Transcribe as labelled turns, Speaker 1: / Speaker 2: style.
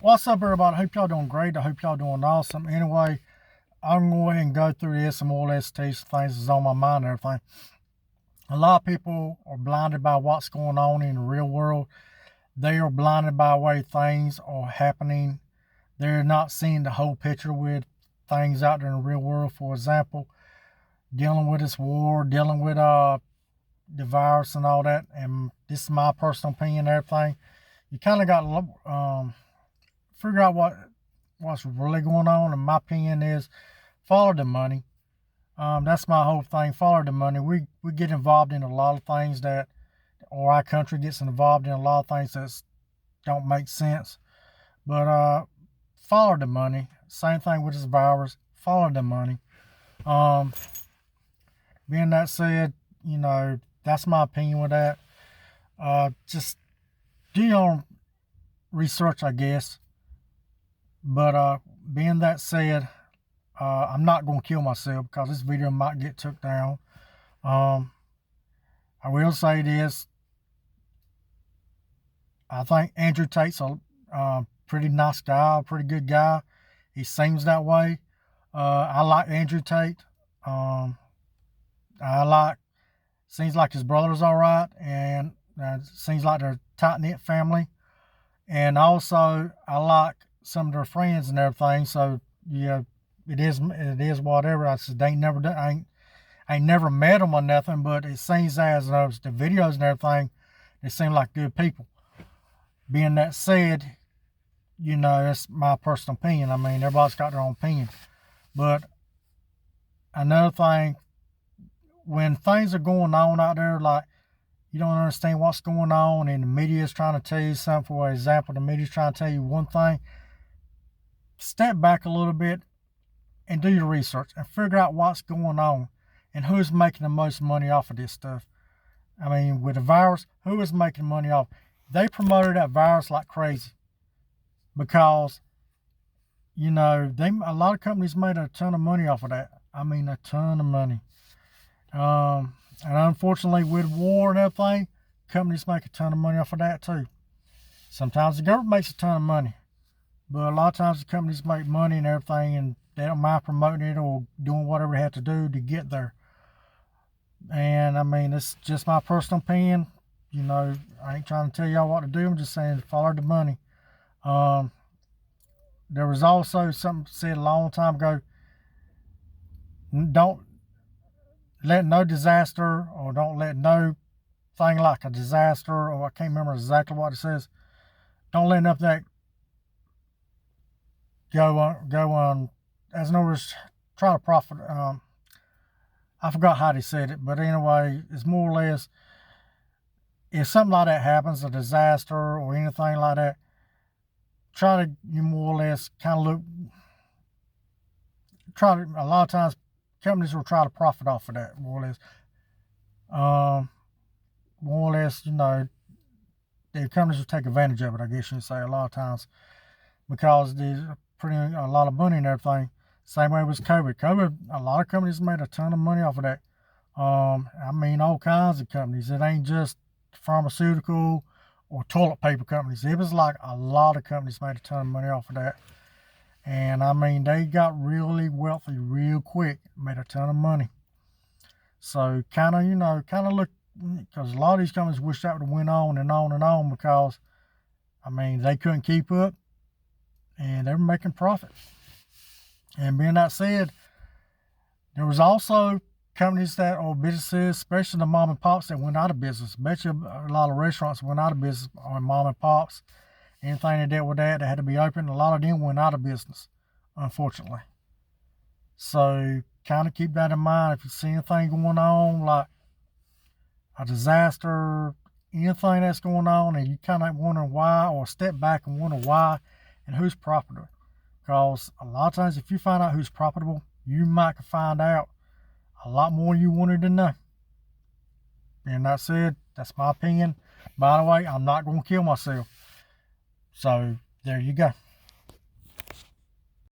Speaker 1: What's up, everybody? I hope y'all doing great. I hope y'all doing awesome. Anyway, I'm going to go ahead and go through this and more or less tell you some things that's on my mind and everything. A lot of people are blinded by what's going on in the real world. They are blinded by the way things are happening. They're not seeing the whole picture with things out there in the real world. For example, dealing with this war, dealing with the virus and all that. And this is my personal opinion and everything. You kind of got to figure out what's really going on. And my opinion is follow the money. That's my whole thing. Follow the money. We get involved in a lot of things or our country gets involved in a lot of things that don't make sense. But follow the money. Same thing with this virus. Follow the money. Being that said, that's my opinion with that. Just do your own research, I guess. But being that said, I'm not going to kill myself because this video might get took down. I will say this. I think Andrew Tate's a pretty nice guy, a pretty good guy. He seems that way. I like Andrew Tate. Seems like his brother's all right, and seems like they're a tight-knit family. And also, I like some of their friends and everything. So yeah, it is whatever. I said they ain't never done. I ain't never met them or nothing, but it seems as the videos and everything, they seem like good people. Being that said, that's my personal opinion. I mean, everybody's got their own opinion. But another thing, when things are going on out there, like you don't understand what's going on, and the media is trying to tell you something. For example, the media is trying to tell you one thing. Step back a little bit and do your research and figure out what's going on and who's making the most money off of this stuff. I mean, with the virus, who is making money off? They promoted that virus like crazy because, a lot of companies made a ton of money off of that. I mean, a ton of money. And unfortunately, with war and everything, companies make a ton of money off of that too. Sometimes the government makes a ton of money. But a lot of times the companies make money and everything, and they don't mind promoting it or doing whatever they have to do to get there. And I mean, it's just my personal opinion. I ain't trying to tell y'all what to do. I'm just saying follow the money. There was also something said a long time ago. Don't let no disaster, or don't let no thing like a disaster, or I can't remember exactly what it says. Don't let nothing that go on, as in other words, try to profit. I forgot how they said it, but anyway, it's more or less, if something like that happens, a disaster or anything like that, try to, more or less kind of a lot of times companies will try to profit off of that, more or less. More or less, the companies will take advantage of it, I guess you'd say, a lot of times, because they're putting a lot of money and everything. Same way with COVID. COVID, a lot of companies made a ton of money off of that. I mean, all kinds of companies. It ain't just pharmaceutical or toilet paper companies. It was like a lot of companies made a ton of money off of that. And I mean, they got really wealthy real quick, made a ton of money. So kind of look, because a lot of these companies wish that would have went on and on and on, because, I mean, they couldn't keep up and they were making profit. And being that said, there was also companies or businesses, especially the mom and pops, that went out of business. Bet you a lot of restaurants went out of business on mom and pops. Anything they did with that, they had to be open. A lot of them went out of business, unfortunately. So kind of keep that in mind. If you see anything going on, like a disaster, anything that's going on, and you kind of wonder why, or step back and wonder why and who's profitable. Because a lot of times, if you find out who's profitable, you might find out a lot more you wanted to know. And that said, that's my opinion. By the way, I'm not going to kill myself. So there you go.